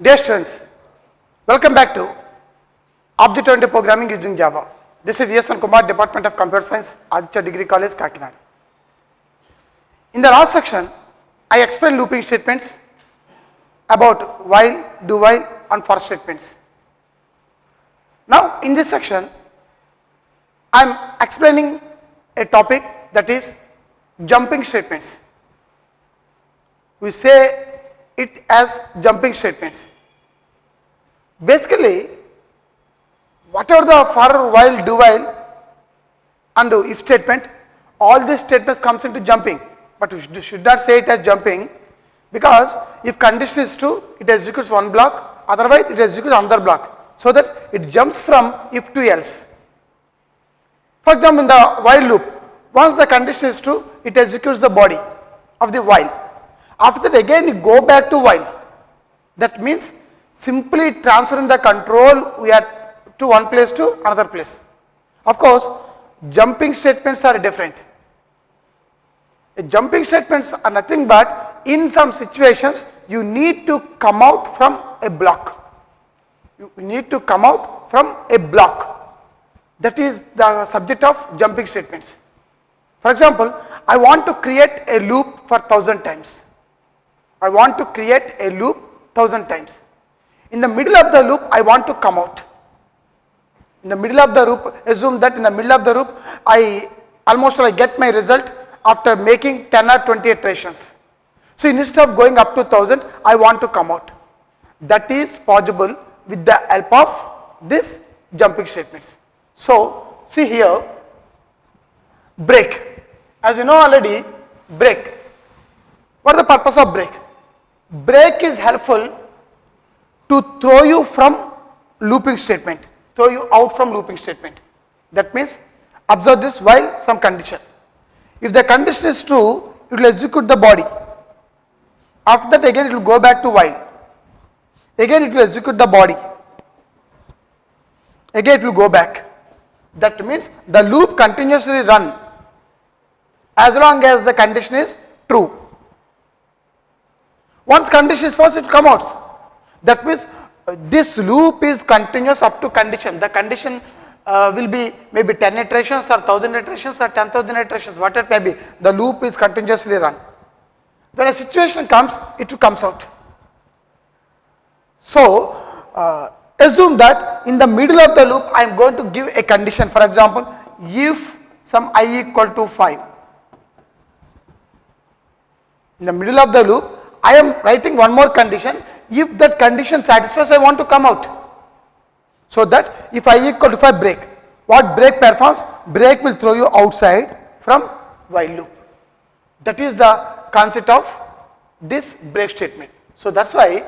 Dear students, welcome back to Object-Oriented Programming using Java. This is V.S. Kumar, Department of Computer Science, Aditya Degree College, Kakinada. In the last section, I explained looping statements about while, do while and for statements. Now in this section, I am explaining a topic that is jumping statements. We say it as jumping statements. Basically, whatever the for, while, do while and if statement, all these statements comes into jumping, but we should not say it as jumping, because if condition is true, it executes one block, otherwise it executes another block, so that it jumps from if to else. For example, in the while loop, once the condition is true, it executes the body of the while. After that again it go back to while. That means simply transferring the control we are to one place to another place. Of course, jumping statements are different. Jumping statements are nothing but in some situations you need to come out from a block. You need to come out from a block. That is the subject of jumping statements. For example, I want to create a loop for 1000 times. I want to create a loop 1000 times. In the middle of the loop, I want to come out. In the middle of the loop, assume that in the middle of the loop, I get my result after making 10 or 20 iterations. So instead of going up to 1000, I want to come out. That is possible with the help of this jumping statements. So see here, break. As you know already, break. What is the purpose of break? Break is helpful to throw you from looping statement, throw you out from looping statement. That means, observe this while some condition. If the condition is true, it will execute the body. After that again it will go back to while. Again it will execute the body. Again it will go back. That means the loop continuously run as long as the condition is true. Once condition is false, it will come out. That means this loop is continuous up to condition. The condition will be maybe 10 iterations or 1000 iterations or 10,000 iterations, whatever it may be. The loop is continuously run. When a situation comes, it comes out. So assume that in the middle of the loop, I am going to give a condition. For example, if some I equal to 5. In the middle of the loop, I am writing one more condition. If that condition satisfies, I want to come out. So that if I equal to 5, break. What break performs? Break will throw you outside from while loop. That is the concept of this break statement. So that's why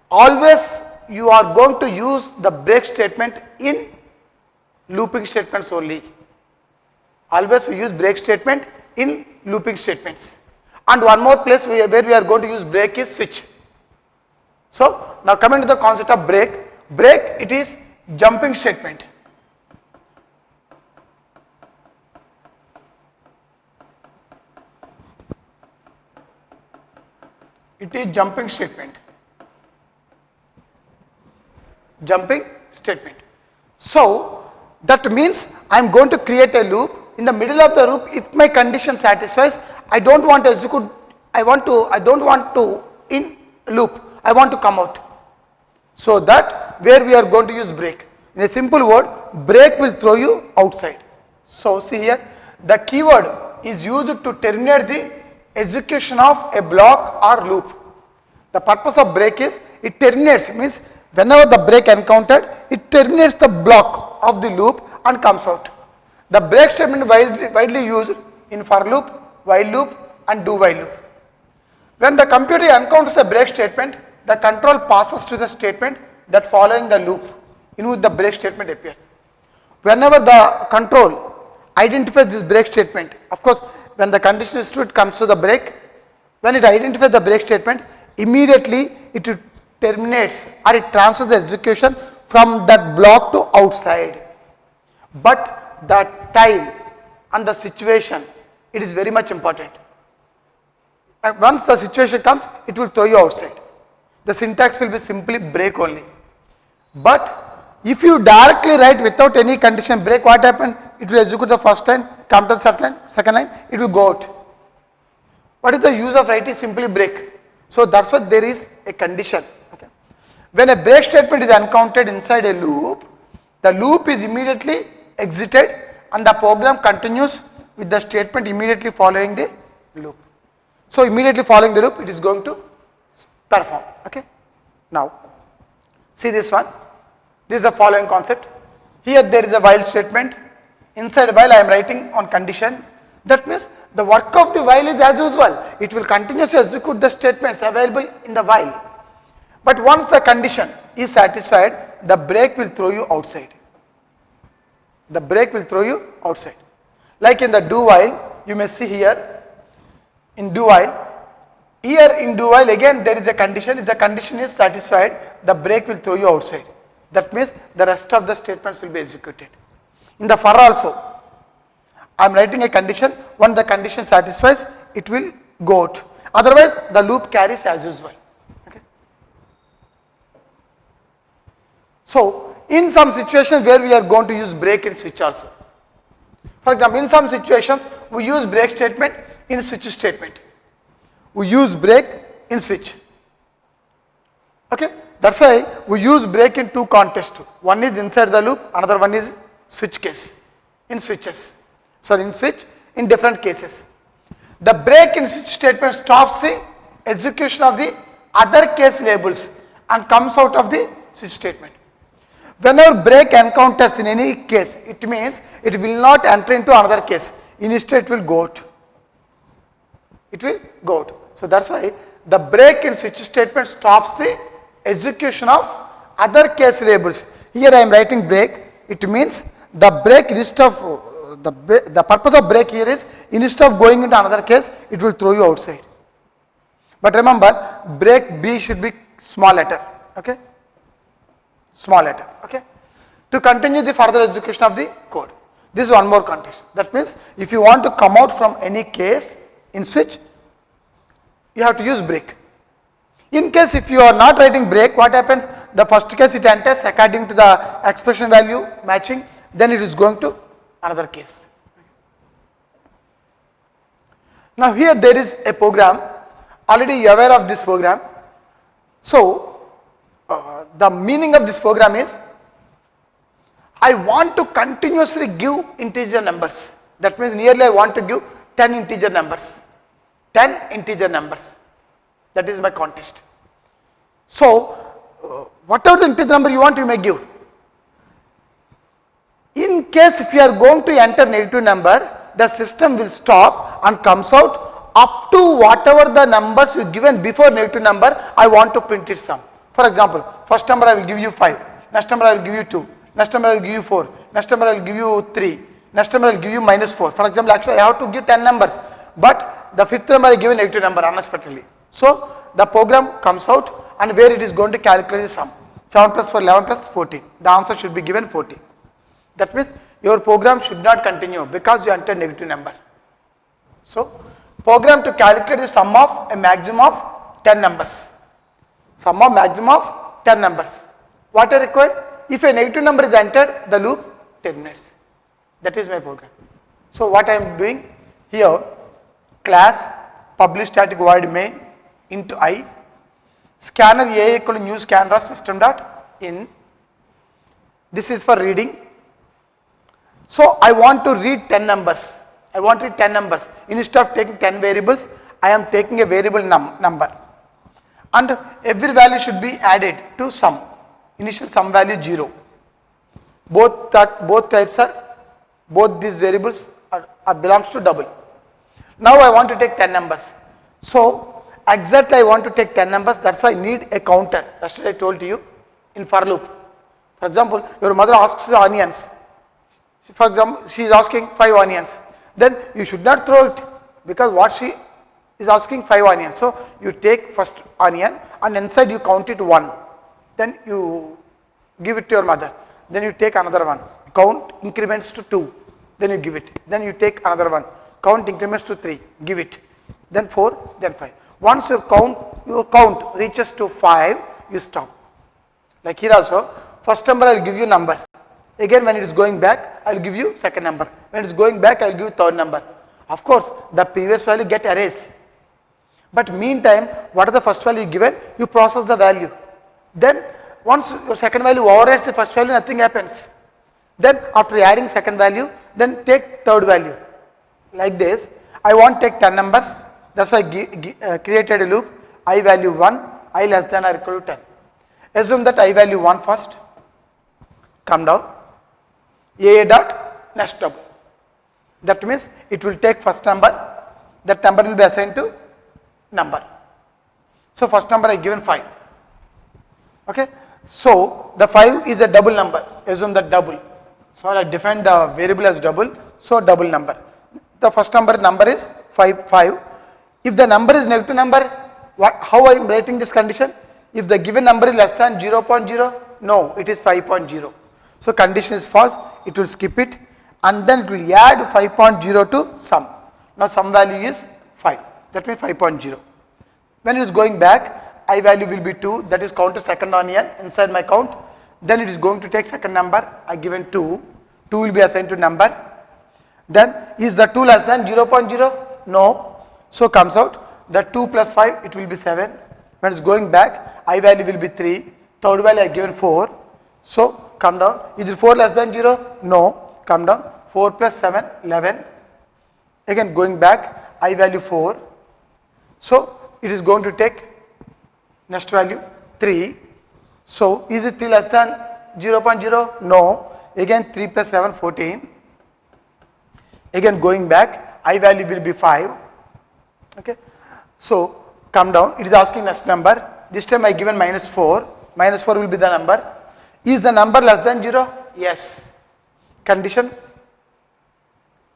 always you are going to use the break statement in looping statements only. Always we use break statement in looping statements. And one more place where we are going to use break is switch. So now coming to the concept of break. Break, it is jumping statement. It is jumping statement. Jumping statement. So that means I am going to create a loop. In the middle of the loop, if my condition satisfies, I don't want to execute, I don't want to in loop, I want to come out. So that where we are going to use break. In a simple word, break will throw you outside. So see here, the keyword is used to terminate the execution of a block or loop. The purpose of break is, it terminates, means whenever the break encountered, it terminates the block of the loop and comes out. The break statement widely used in for loop, while loop and do while loop. When the computer encounters a break statement, the control passes to the statement that following the loop in which the break statement appears. Whenever the control identifies this break statement, of course when the condition is true, it comes to the break. When it identifies the break statement, immediately it terminates or it transfers the execution from that block to outside. But the time and the situation, it is very much important. Once the situation comes, it will throw you outside. the syntax will be simply break only. But if you directly write without any condition break, what happened? It will execute the first line, come to the second line, it will go out. What is the use of writing simply break? So that's why there is a condition. Okay. When a break statement is encountered inside a loop, the loop is immediately exited and the program continues with the statement immediately following the loop. So immediately following the loop, it is going to perform. Okay. Now, see this one. This is the following concept. Here there is a while statement. Inside while I am writing on condition. That means the work of the while is as usual. It will continuously execute the statements available in the while. But once the condition is satisfied, the break will throw you outside. The break will throw you outside. Like in the do while, you may see here in do while. Here in do while again there is a condition. If the condition is satisfied, the break will throw you outside. That means the rest of the statements will be executed. In the for also, I am writing a condition. When the condition satisfies, it will go out. Otherwise, the loop carries as usual. Okay. So, in some situations where we are going to use break in switch also. For example, in some situations, we use break statement in switch statement. We use break in switch. Okay. That's why we use break in two contexts. One is inside the loop, another one is switch case. In switches. Sorry, in switch, in different cases. The break in switch statement stops the execution of the other case labels and comes out of the switch statement. Whenever break encounters in any case, it means it will not enter into another case. Instead, it will go out. It will go out. So that's why the break in switch statement stops the execution of other case labels. Here I am writing break. It means the break instead of the purpose of break here is instead of going into another case, it will throw you outside. But remember, break B should be small letter. Okay. Small letter. Okay. To continue the further execution of the code. This is one more condition. That means if you want to come out from any case in switch, you have to use break. In case if you are not writing break, what happens? The first case it enters according to the expression value matching, then it is going to another case. Now here there is a program, already you are aware of this program. So the meaning of this program is, I want to continuously give integer numbers. That means nearly I want to give 10 integer numbers. 10 integer numbers. That is my contest. So whatever the integer number you want, you may give. In case if you are going to enter negative number, the system will stop and comes out up to whatever the numbers you given before negative number, I want to print it sum. For example, first number I will give you 5, next number I will give you 2, next number I will give you 4, next number I will give you 3, next number I will give you -4. For example, actually I have to give 10 numbers, but the fifth number I give a negative number unexpectedly. So the program comes out and where it is going to calculate the sum. 7 plus 4, 11 plus 14. The answer should be given 14. That means your program should not continue because you entered negative number. So program to calculate the sum of a maximum of 10 numbers. Sum of maximum of 10 numbers. What are required? If a negative number is entered, the loop terminates. That is my program. So what I am doing here, class publish static void main into I, scanner A equal to new scanner of system dot in. This is for reading. So I want to read 10 numbers. I want to read 10 numbers. Instead of taking 10 variables, I am taking a variable number. And every value should be added to sum. Initial sum value 0. Both types are, both these variables are belongs to double. Now I want to take 10 numbers. So exactly I want to take 10 numbers. That's why I need a counter. That's what I told you in for loop. For example, your mother asks the onions. For example, she is asking 5 onions. Then you should not throw it because what she is asking 5 onions. So you take first onion and inside you count it 1. Then you give it to your mother. Then you take another one. Count increments to 2. Then you give it. Then you take another one. Count increments to 3. Give it. Then 4. Then 5. Once you count your count reaches to 5, you stop. Like here also, first number I will give you number. Again when it is going back, I will give you second number. When it is going back, I will give you third number. Of course, the previous value get erased. But meantime, what is the first value given? You process the value. Then once your second value overrides the first value, nothing happens. Then after adding second value, then take third value. Like this, I want to take 10 numbers. That's why I created a loop. I value 1, I less than or equal to 10. Assume that I value 1 first. Come down. A dot next double. That means it will take first number. That number will be assigned to number. So first number I given 5. Okay. So the 5 is a double number. Assume that double. So I define the variable as double. So double number. The first number is 5. If the number is negative number, how I am writing this condition? If the given number is less than 0.0, no, it is 5.0. So condition is false, it will skip it, and then it will add 5.0 to sum. Now sum value is 5, that means 5.0. When it is going back, I value will be 2, that is count to second on n inside my count. Then it is going to take second number, I given 2, 2 will be assigned to number. Then is the 2 less than 0.0? No. So comes out that 2 plus 5, it will be 7. When it is going back, I value will be 3, third value I given 4. So come down, is it 4 less than 0? No. Come down, 4 plus 7, 11. Again going back, I value 4. So it is going to take next value 3. So is it 3 less than 0.0? No. Again 3 plus 7, 14. Again going back, I value will be 5. Okay. So come down, it is asking next number. This time I given minus 4. Minus 4 will be the number. Is the number less than 0? Yes. Condition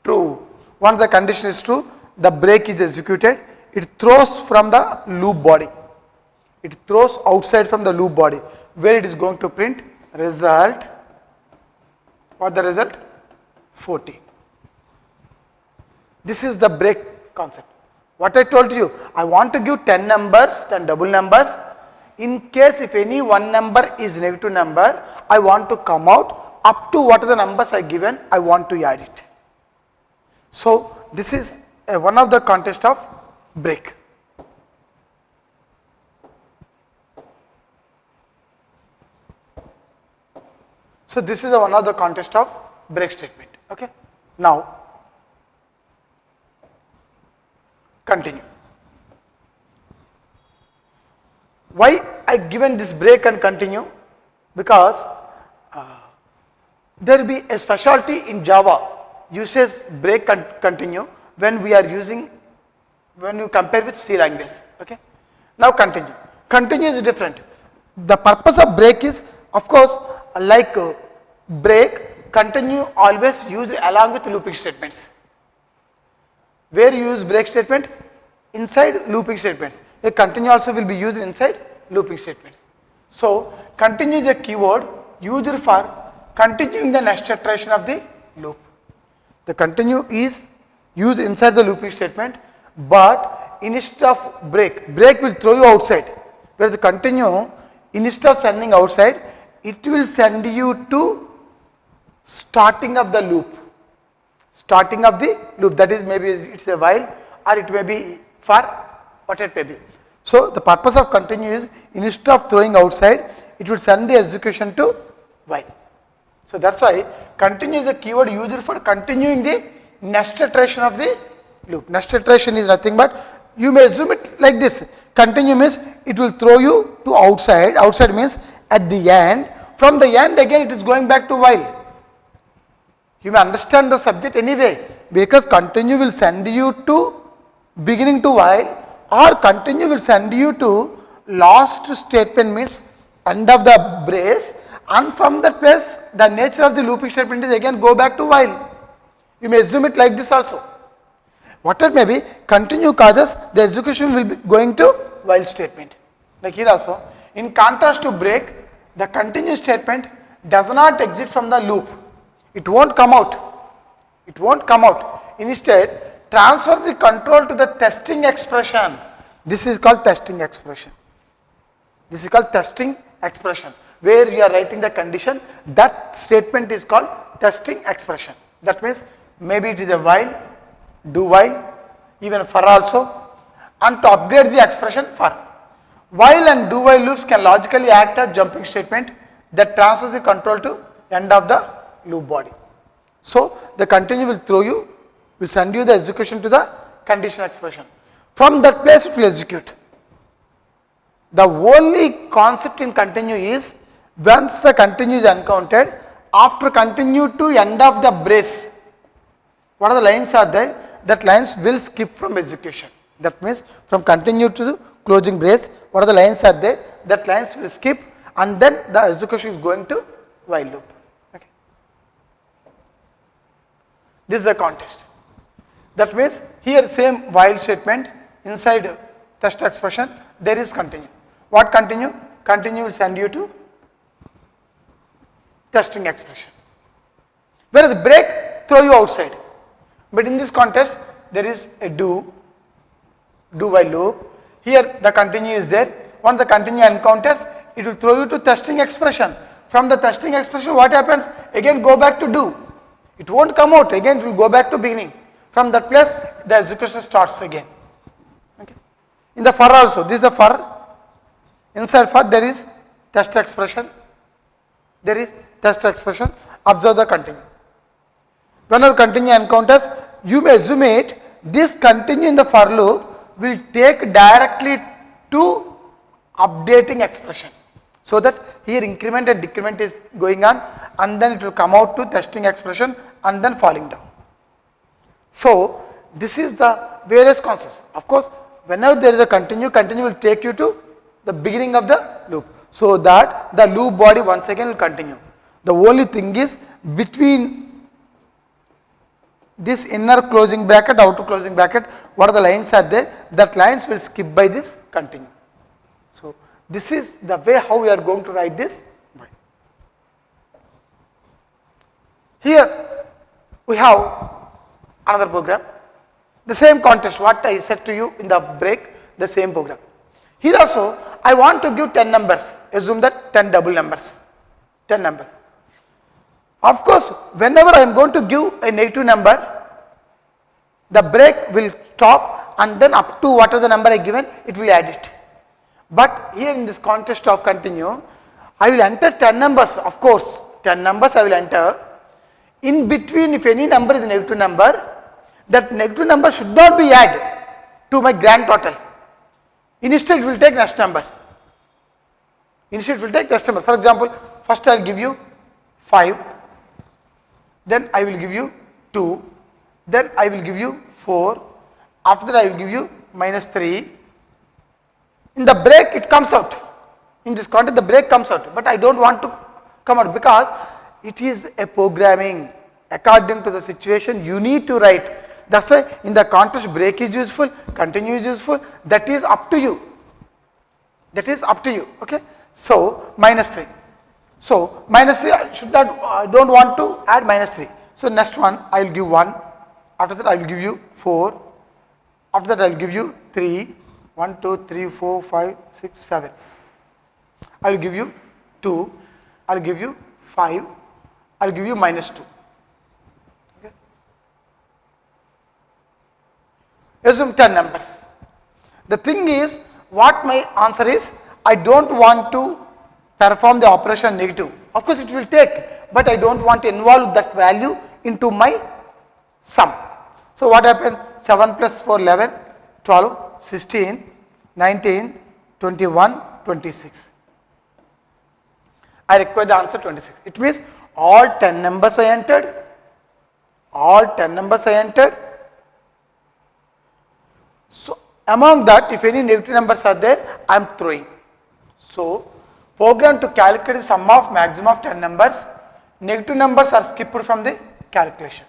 true. Once the condition is true, the break is executed. It throws from the loop body. It throws outside from the loop body, where it is going to print result. What the result? 14. This is the break concept. What I told you, I want to give 10 numbers, 10 double numbers. In case if any one number is negative number, I want to come out up to what are the numbers I given, I want to add it. So this is one of the context of break. So this is one of the context of break statement. Okay. Now continue. Why I given this break and continue? Because there will be a specialty in Java uses break and continue when we are using, when you compare with C language. Okay. Now continue. Continue is different. The purpose of break is, of course, like break, continue always used along with looping statements. Where you use break statement? Inside looping statements. A continue also will be used inside looping statements. So continue is a keyword used for continuing the next iteration of the loop. The continue is used inside the looping statement, but instead of break will throw you outside. Whereas the continue, instead of sending outside, it will send you to starting of the loop. Starting of the loop, that is maybe it's a while or it may be for what it may be. So the purpose of continue is instead of throwing outside, it will send the execution to while. So that's why continue is a keyword used for continuing the next iteration of the loop. Next iteration is nothing but, you may assume it like this. Continue means it will throw you to outside. Outside means at the end. From the end again it is going back to while. You may understand the subject anyway, because continue will send you to beginning to while, or continue will send you to last statement means end of the brace, and from that place the nature of the looping statement is again go back to while. You may assume it like this also. What it may be, continue causes the execution will be going to while statement. Like here also, in contrast to break, the continue statement does not exit from the loop. It won't come out. It won't come out. Instead, transfer the control to the testing expression. This is called testing expression. This is called testing expression, where you are writing the condition. That statement is called testing expression. That means maybe it is a while, do while, even for also, and to upgrade the expression for. While and do while loops can logically act as jumping statement that transfers the control to end of the loop body. So the continue will throw you, will send you the execution to the condition expression. From that place it will execute. The only concept in continue is once the continue is encountered, after continue to end of the brace, what are the lines are there? That lines will skip from execution. That means from continue to the closing brace, what are the lines are there? That lines will skip, and then the execution is going to while loop. Okay. This is the context. That means here same while statement, inside test expression there is continue. What continue? Continue will send you to testing expression. Whereas break throw you outside. But in this context there is a do while loop. Here the continue is there. Once the continue encounters, it will throw you to testing expression. From the testing expression what happens? Again go back to do. It won't come out, again it will go back to beginning. From that place the execution starts again. Okay. In the for also, this is the for. Inside for there is test expression. There is test expression. Observe the continue. Whenever continue encounters, you may assume it, this continue in the for loop will take directly to updating expression. So that here increment and decrement is going on, and then it will come out to testing expression and then falling down. So this is the various concepts. Of course, whenever there is a continue will take you to the beginning of the loop, so that the loop body once again will continue. The only thing is between this inner closing bracket, outer closing bracket, what are the lines are there? That lines will skip by this continue. So this is the way how we are going to write this. Here we have another program, the same context what I said to you in the break, the same program. Here also I want to give 10 numbers, assume that 10 double numbers, 10 numbers. Of course, whenever I am going to give a negative number, the break will stop, and then up to whatever the number I given, it will add it. But here in this context of continue, I will enter 10 numbers, of course, 10 numbers I will enter. In between, if any number is a negative number, that negative number should not be added to my grand total. Instead it will take next number. Instead it will take next number. For example, first I will give you 5, then I will give you 2, then I will give you 4, after that I will give you -3. In the break it comes out. In this context the break comes out, but I don't want to come out because it is a programming. According to the situation you need to write. That's why in the context break is useful, continue is useful, that is up to you. That is up to you. Okay. So -3. So -3 I should not, I don't want to add -3. So next one I will give 1, after that I will give you 4, after that I will give you 3, 1, 2, 3, 4, 5, 6, 7. I will give you 2, I will give you 5, I will give you -2. Okay. Assume 10 numbers. The thing is, what my answer is, I don't want to perform the operation negative. Of course it will take, but I don't want to involve that value into my sum. So what happened? 7 plus 4, 11, 12, 16, 19, 21, 26. I require the answer 26. It means all 10 numbers I entered, all 10 numbers I entered. So among that, if any negative numbers are there, I am throwing. So program to calculate the sum of maximum of 10 numbers, negative numbers are skipped from the calculation.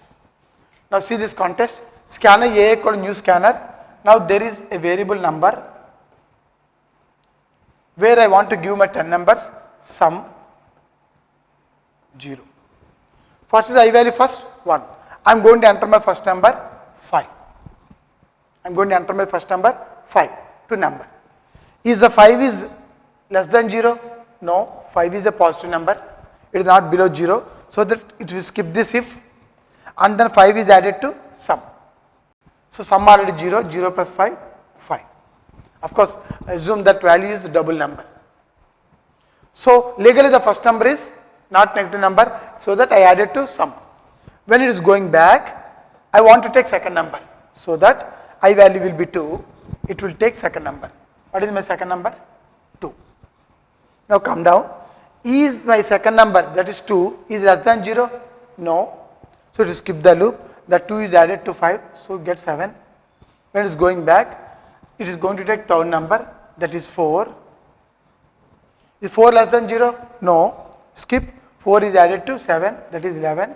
Now see this context, scanner A equal new scanner. Now there is a variable number where I want to give my 10 numbers, sum 0. First is I value first 1. I am going to enter my first number 5. I am going to enter my first number 5. to number. Is the 5 is less than 0? No, 5 is a positive number. It is not below 0. So that it will skip this if, and then 5 is added to sum. So sum already 0, 0 plus 5, 5. Of course, assume that value is double number. So legally the first number is not negative number, so that I added to sum. When it is going back, I want to take second number, so that I value will be 2, it will take second number. What is my second number? 2. Now come down. Is my second number, that is 2, is less than 0? No. So to skip the loop, the 2 is added to 5, so get 7. When it is going back, it is going to take third number, that is 4. Is 4 less than 0? No. Skip. 4 is added to 7, that is 11.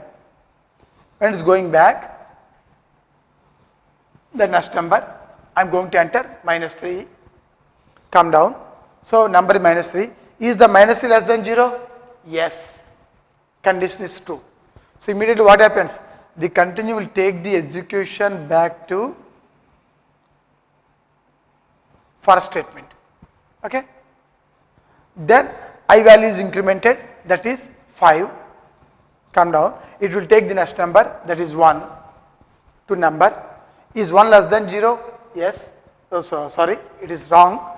When it is going back, the next number, I am going to enter minus 3. Come down. So number is minus 3. Is the minus 3 less than 0? Yes. Condition is true. So immediately what happens? The continue will take the execution back to first statement. Okay. Then I value is incremented, that is 5. Come down. It will take the next number, that is 1 to number. Is 1 less than 0? Yes. So sorry, it is wrong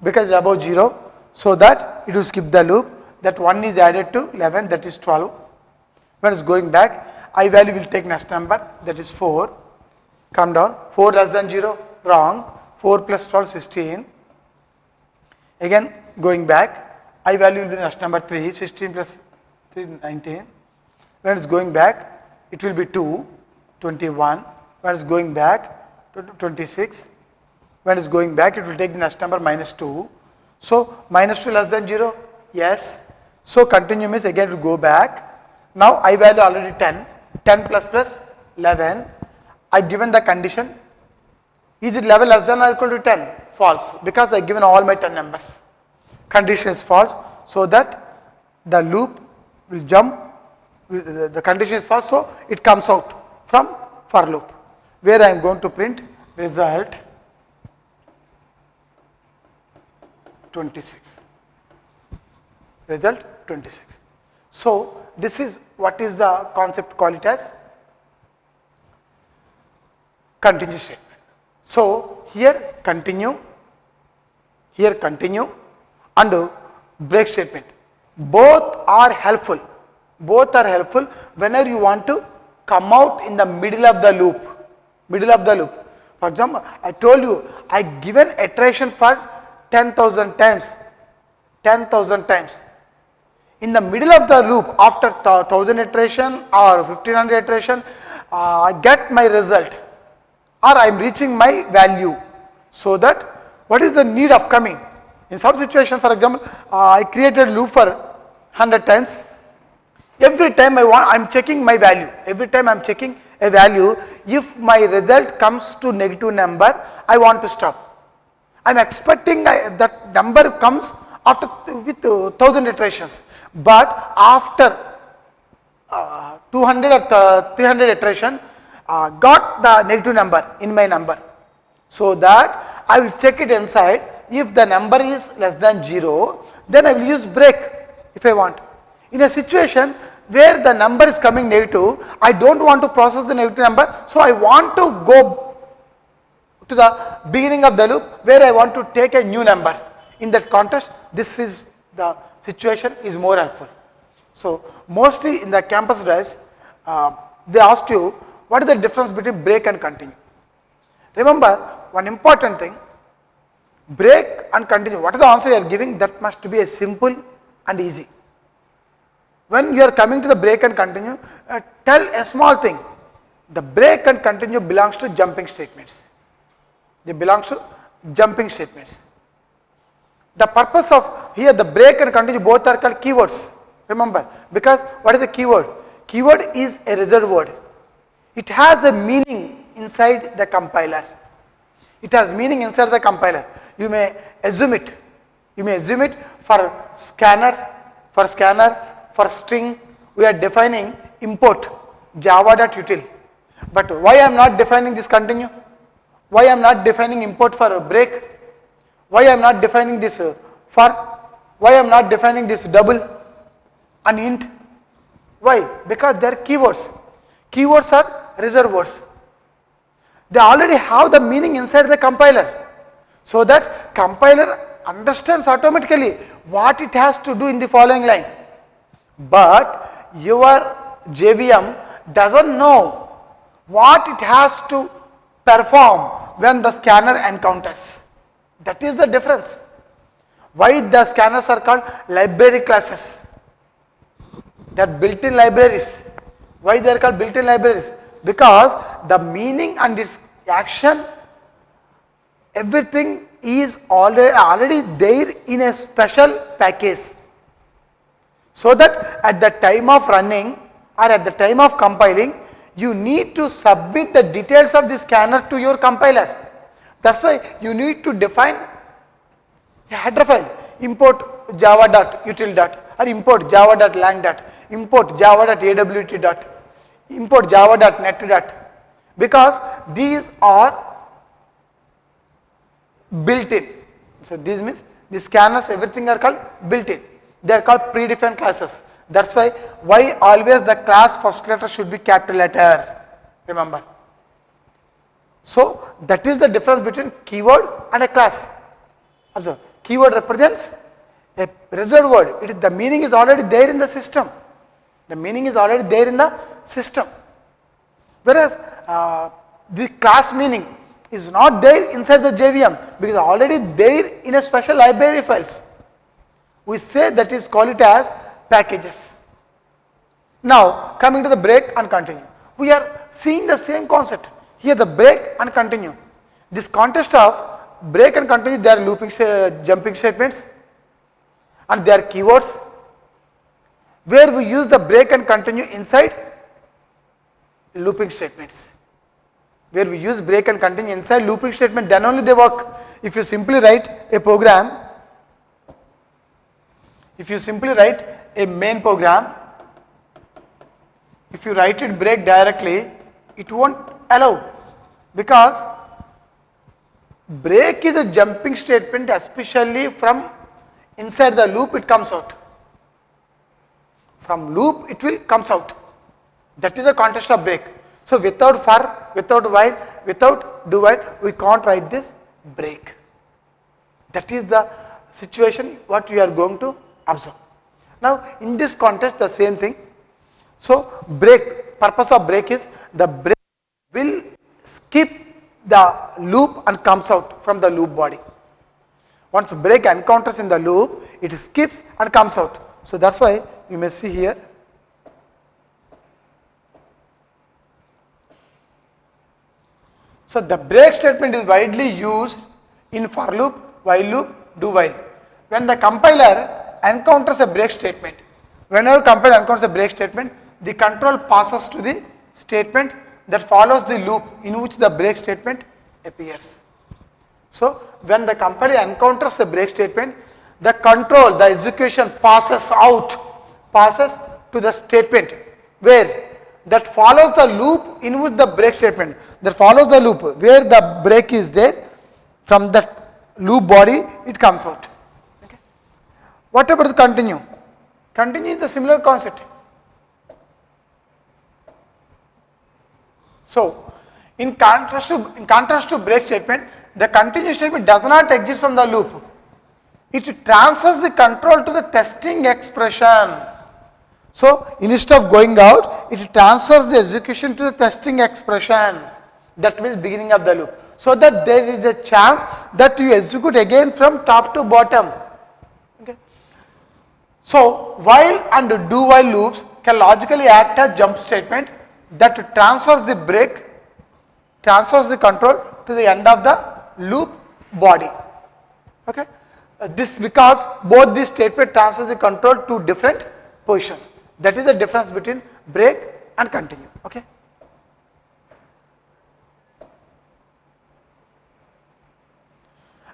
because it is above 0. So that it will skip the loop. That 1 is added to 11, that is 12. When it is going back, I value will take next number, that is 4. Come down. 4 less than 0? Wrong. 4 plus 12, 16. Again going back, I value will be the next number 3. 16 plus 3, 19. When it is going back, it will be 2, 21. When it is going back, 26. When it is going back, it will take the next number minus 2. So minus 2 less than 0? Yes. So continue means again it will go back. Now I value already 10. 10 plus plus 11. I given the condition. Is it 11 less than or equal to 10? False. Because I given all my 10 numbers. Condition is false. So that the loop will jump. The condition is false. So it comes out from for loop. Where I am going to print result 26. Result 26. So this is what is the concept, call it as continue statement. So here continue and break statement. Both are helpful. Both are helpful whenever you want to come out in the middle of the loop. For example, I told you I given iteration for 10,000 times. In the middle of the loop, after 1000 iteration or 1500 iteration, I get my result or I am reaching my value. So that what is the need of coming? In some situation, for example, I created loop for 100 times. Every time I am checking my value. Every time I am checking a value, if my result comes to negative number, I want to stop. I am expecting that number comes after with 1000 iterations, but after 200 or 300 iteration, got the negative number in my number. So that I will check it inside. If the number is less than 0, then I will use break if I want. In a situation where the number is coming negative, I don't want to process the negative number, so I want to go to the beginning of the loop where I want to take a new number. In that context, this is the situation is more helpful. So mostly in the campus drives, they ask you what is the difference between break and continue. Remember one important thing, break and continue, what is the answer you are giving, that must be a simple and easy. When you are coming to the break and continue, tell a small thing. The break and continue belongs to jumping statements. They belong to jumping statements. The purpose of here the break and continue both are called keywords. Remember, because what is the keyword? Keyword is a reserved word. It has a meaning inside the compiler. It has meaning inside the compiler. You may assume it. You may assume it for scanner, for string. We are defining import java.util. But why I am not defining this continue? Why I am not defining import for a break? Why I am not defining this for? Why I am not defining this double and int? Why? Because they are keywords. Keywords are reserved words. They already have the meaning inside the compiler, so that compiler understands automatically what it has to do in the following line. But your JVM doesn't know what it has to perform when the scanner encounters. That is the difference. Why the scanners are called library classes? They are built-in libraries. Why they are called built-in libraries? Because the meaning and its action, everything is already there in a special package. So that at the time of running or at the time of compiling, you need to submit the details of the scanner to your compiler. That's why you need to define a header file, import java.util. Or import java.lang. Import java.awt. Import java.net. Because these are built-in. So this means the scanners, everything are called built-in. They are called predefined classes. That's why always the class first letter should be capital letter. Remember. So that is the difference between keyword and a class. Observe. Keyword represents a reserved word. The meaning is already there in the system. The meaning is already there in the system. Whereas the class meaning is not there inside the JVM, because already there in a special library files. We say that is call it as packages. Now coming to the break and continue. We are seeing the same concept. Here the break and continue. This context of break and continue, they are looping jumping statements and they are keywords, where we use the break and continue inside looping statements. Where we use break and continue inside looping statement, then only they work. If you simply write a program, if you simply write a main program, if you write it break directly, it won't allow, because break is a jumping statement, especially from inside the loop it comes out. From loop it will comes out. That is the context of break. So without for, without while, without do while, we can't write this break. That is the situation what we are going to observe. Now in this context the same thing. So break, purpose of break is the break will skip the loop and comes out from the loop body. Once break encounters in the loop, it skips and comes out. So that's why you may see here. So the break statement is widely used in for loop, while loop, do while. When the compiler encounters a break statement, whenever compiler encounters a break statement, the control passes to the statement that follows the loop in which the break statement appears. So when the compiler encounters the break statement, the control, the execution passes to the statement where that follows the loop in which the break statement, that follows the loop where the break is there, from that loop body it comes out. Okay. What about the continue? Continue is the similar concept. So in contrast to break statement, the continue statement does not exit from the loop. It transfers the control to the testing expression. So instead of going out, it transfers the execution to the testing expression. That means beginning of the loop. So that there is a chance that you execute again from top to bottom. Okay. So while and do while loops can logically act as jump statement that transfers the break, transfers the control to the end of the loop body. Okay. This because both these statement transfers the control to different positions. That is the difference between break and continue. Okay.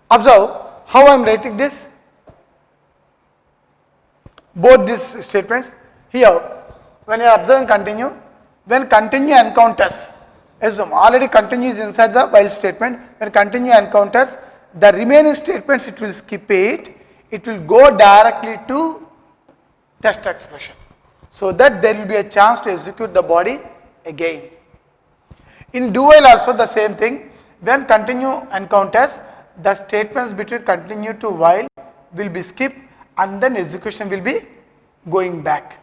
Observe how I am writing this. Both these statements here. When you are observing continue, when continue encounters, assume already continue is inside the while statement. When continue encounters the remaining statements it will skip it, it will go directly to test expression, so that there will be a chance to execute the body again. In do while also the same thing, when continue encounters, the statements between continue to while will be skipped and then execution will be going back.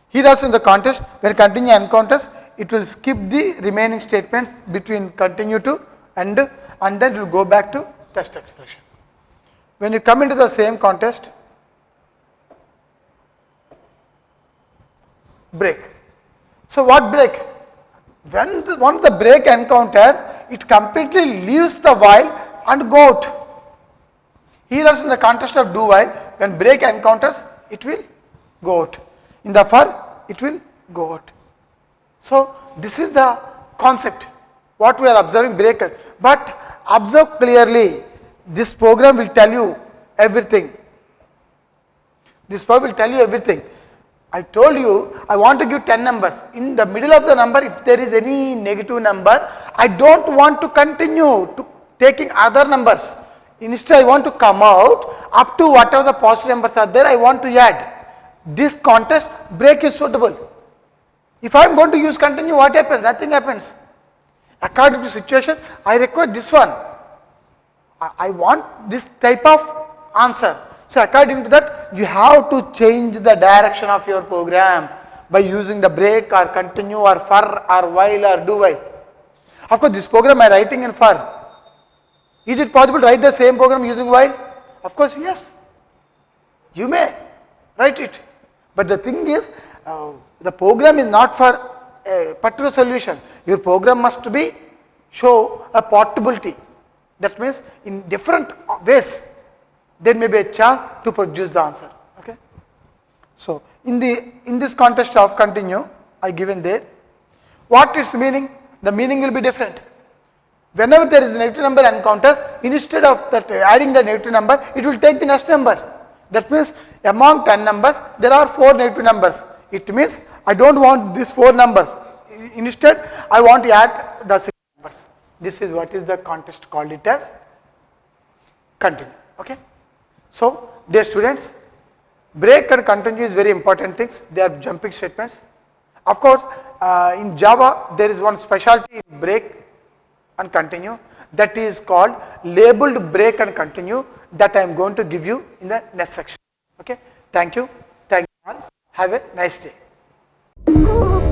Here also in the context, when continue encounters, it will skip the remaining statements between continue to and then it will go back to test expression. When you come into the same context, break. So what break? When once the break encounters, it completely leaves the while and go out. Here also in the context of do while, when break encounters, it will go out. In the for, it will go out. So this is the concept, what we are observing break. But observe clearly, this program will tell you everything. This program will tell you everything. I told you I want to give 10 numbers. In the middle of the number, if there is any negative number, I don't want to continue to taking other numbers. Instead, I want to come out up to whatever the positive numbers are there, I want to add. This context, break is suitable. If I am going to use continue, what happens? Nothing happens. According to situation, I require this one. I want this type of answer. So according to that, you have to change the direction of your program by using the break or continue or for or while or do while. Of course, this program I am writing in for. Is it possible to write the same program using while? Of course, yes. You may write it. But the thing is, the program is not for a particular solution. Your program must be show a portability. That means in different ways there may be a chance to produce the answer. Okay. So in this context of continue, I given there. What its meaning? The meaning will be different. Whenever there is a negative number encounters, instead of that adding the negative number, it will take the next number. That means among 10 numbers, there are 4 negative numbers. It means I don't want these 4 numbers. Instead, I want to add the 6 numbers. This is what is the context called it as continue. Okay. So, dear students, break and continue is very important things. They are jumping statements. Of course, in Java, there is one specialty in break and continue, that is called labeled break and continue, that I am going to give you in the next section. Okay. Thank you. Thank you all. Have a nice day.